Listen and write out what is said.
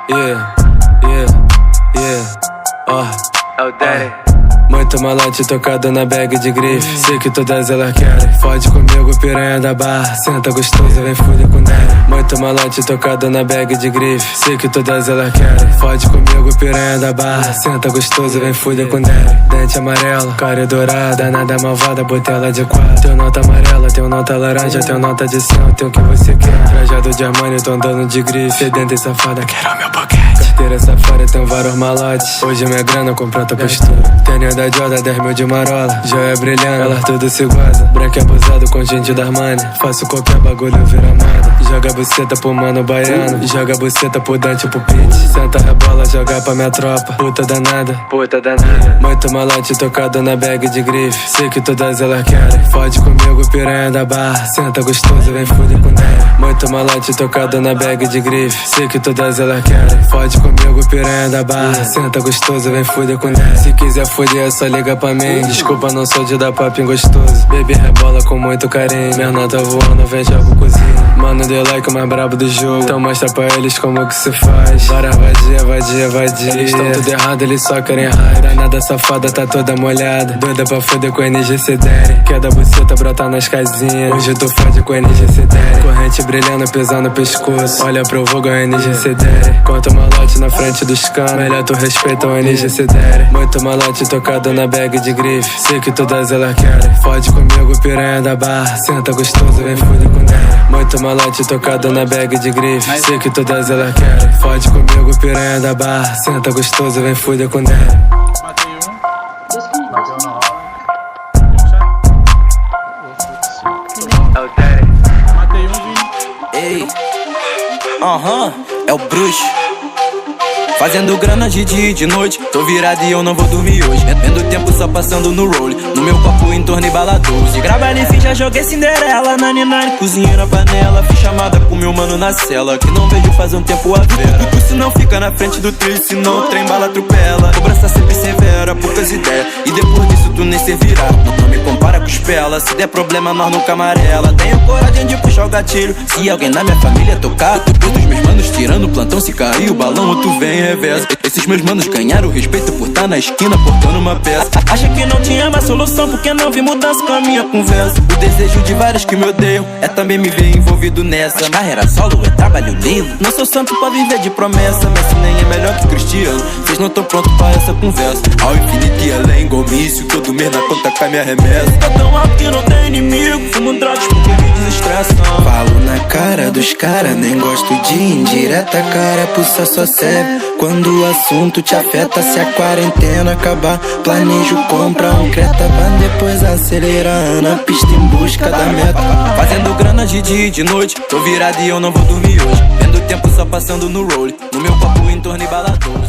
Yeah, ó, É o Daddy. muito malote tocado na bag de grife. Sei que todas elas querem. Fode comigo, piranha da barra. Senta gostoso, vem fuder com Daddy. Muito malote tocado na bag de grife. Sei que todas elas querem. Fode comigo, piranha da barra. Senta gostoso, vem fuder com Daddy. Dente amarelo, cara dourada, nada malvada, botela de quatro. Teu nota amarela, teu nota laranja, teu nota de céu, tem o que você quer. Trajado de Armani, tô andando de grife. Sedenta e safada, quero meu boquete. Carteira safada, tem vários malotes. Hoje minha grana comprou tua postura. Tênis da Jordan, 10 mil de marola. Joia brilhando, elas tudo se goza. Branco abusado com gente da Armani. Faço qualquer bagulho, vira moda. Joga buceta pro mano baiano. Joga buceta pro Dante, pro Pete. Senta rebola, joga pra minha tropa. Puta danada, Puta danada. muito malote tocado na bag de grife. Sei que todas elas querem. Fode comigo, piranha da barra. Senta gostoso, vem fuder com Daddy. Muito malote tocado na bag de grife. Sei que todas elas querem. Fode comigo, piranha da barra. Senta gostoso, vem fuder com Daddy. Se quiser fuder é só liga pra mim. Desculpa, não sou de dar papinho gostoso. Baby rebola com muito carinho. Minha nota voando, vem jogo cozinha. Mano de like, o mais brabo do jogo. Então mostra pra eles como que se faz. Várias vadia. Eles tão tudo errado, eles só querem raiva. Danada safada, tá toda molhada. Doida pra foder com NGC Daddy. Quer da buceta, brotar nas casinhas. Hoje tu fode com NGC Daddy. Corrente brilhando, pesando no pescoço. Olha pro vulgo, NGC Daddy. Conta malote na frente dos canos. Melhor tu respeita o NGC Daddy. Muito malote tocado na bag de grife. Sei que todas elas querem. Fode comigo, piranha da barra. Senta gostoso, vem fuder com Daddy. Muito malote tocado na bag de grife. Sei que todas elas querem. Fode comigo, piranha da barra. Senta gostoso, vem fuder com Daddy. É o Daddy. Ei, é o bruxo. Fazendo grana de dia e de noite. Tô virado e eu não vou dormir hoje. Vendo o tempo só passando no roll. No meu copo em torno e balador. De grava e já joguei Cinderela. Nani, cozinha na panela. Fiz chamada com meu mano na cela. Que não vejo faz um tempo a vera. Tu não fica na frente do trilho, senão o trem bala atropela. Cobrança sempre severa, poucas ideias. E depois disso tu nem servirá. Não me compara com os pela. Se der problema nós nunca amarela. Tenho coragem de puxar o gatilho. Se alguém na minha família tocar, tu dos meus manos tirando o plantão. Se cair o balão ou tu vem reverso. Esses meus manos ganharam respeito por tá na esquina portando uma peça. Acha que não tinha mais solução porque não vi mudança com a minha conversa. O desejo de vários que me odeiam é também me ver envolvido nessa. Mas carreira solo é trabalho lindo. Não sou santo pra viver de promessa, mas se nem é melhor que Cristiano. Vocês não tão prontos pra essa conversa. Ao infinito e além, gomício. Todo mês na conta cai minha remessa. Tá tão alto que não tem inimigo. Fumo drogas porque me desestressa. Falo na cara dos cara, nem gosto de indireta. Cara, pulsa só serve quando o assunto te afeta. Se a quarentena acabar, planejo comprar um Creta pra depois acelerar na pista em busca da meta. Fazendo grana de dia e de noite. Tô virado e eu não vou dormir hoje. Vendo o tempo só passando no roll. No meu copo em torno e balador.